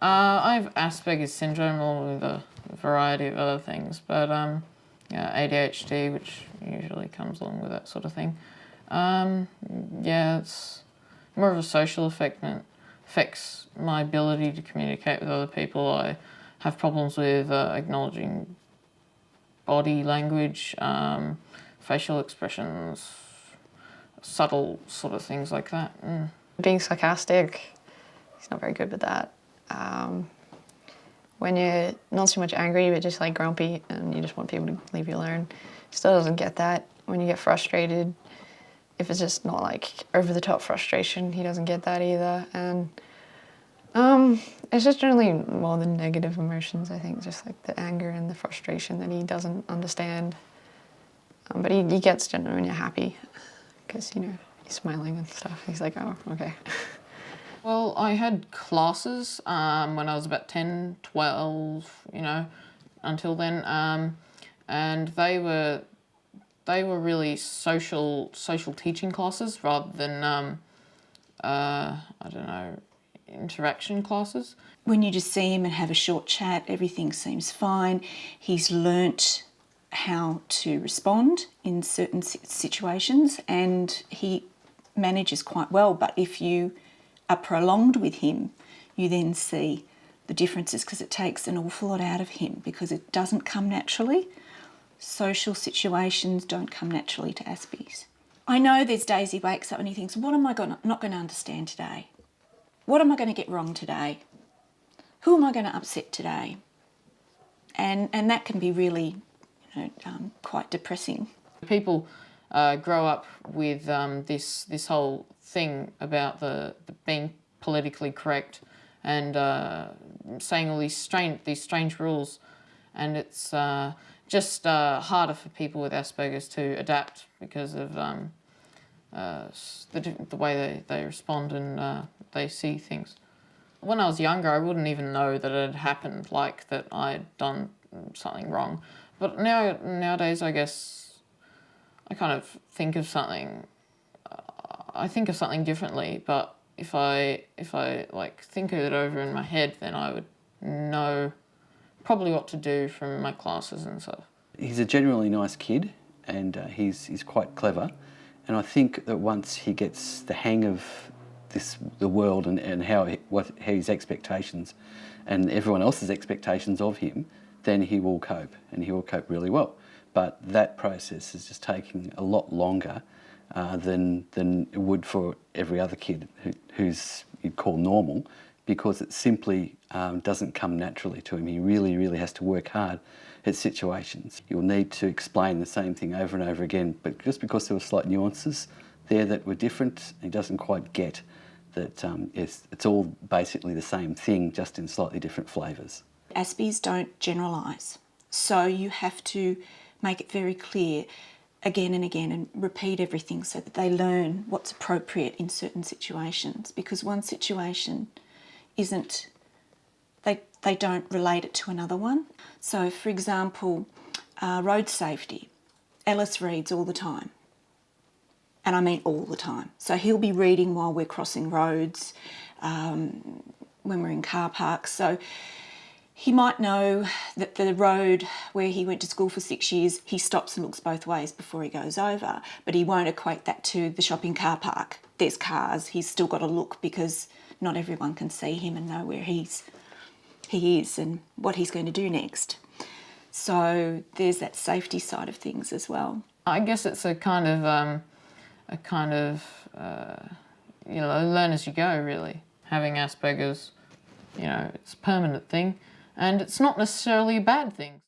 I have Asperger's syndrome along with a variety of other things, but yeah, ADHD, which usually comes along with that sort of thing. Yeah, it's more of a social effect and it affects my ability to communicate with other people. I have problems with acknowledging body language, facial expressions, subtle sort of things like that. Being sarcastic, he's not very good with that. When you're not so much angry, but just like grumpy and you just want people to leave you alone, he still doesn't get that. When you get frustrated, if it's just not like over-the-top frustration, he doesn't get that either. And it's just generally more the negative emotions, I think, just like the anger and the frustration that he doesn't understand. But he gets generally when you're happy, because, you know, he's smiling and stuff. He's like, oh, okay. Well, I had classes when I was about 10, 12, you know, until then, and they were really social teaching classes rather than I don't know, interaction classes. When you just see him and have a short chat, everything seems fine. He's learnt how to respond in certain situations and he manages quite well. But if you are prolonged with him, you then see the differences because it takes an awful lot out of him because it doesn't come naturally. Social situations don't come naturally to Aspies. I know there's days he wakes up and he thinks, what am I not going to understand today? What am I going to get wrong today? Who am I going to upset today? And that can be really, you know, quite depressing. People grow up with this whole thing about the being politically correct and saying all these strange rules, and it's just harder for people with Asperger's to adapt because of the way they respond and they see things. When I was younger, I wouldn't even know that it had happened, like that I'd done something wrong. But nowadays, I guess I kind of think of something. I think of something differently, but if I like think of it over in my head, then I would know probably what to do from my classes and stuff. He's a genuinely nice kid, and he's quite clever. And I think that once he gets the hang of the world and how his expectations and everyone else's expectations of him, then he will cope, and he will cope really well. But that process is just taking a lot longer than it would for every other kid who's you'd call normal, because it simply doesn't come naturally to him. He really, really has to work hard at situations. You'll need to explain the same thing over and over again, but just because there were slight nuances there that were different, he doesn't quite get that it's all basically the same thing, just in slightly different flavours. Aspies don't generalise, so you have to make it very clear again and again and repeat everything so that they learn what's appropriate in certain situations, because one situation isn't, they don't relate it to another one. So for example, road safety, Ellis reads all the time. And I mean all the time. So he'll be reading while we're crossing roads, when we're in car parks. So he might know that the road where he went to school for 6 years, he stops and looks both ways before he goes over, but he won't equate that to the shopping car park. There's cars, he's still got to look because not everyone can see him and know where he is and what he's going to do next. So there's that safety side of things as well. I guess it's a kind of you know, learn as you go, really. Having Asperger's, you know, it's a permanent thing, and it's not necessarily a bad thing.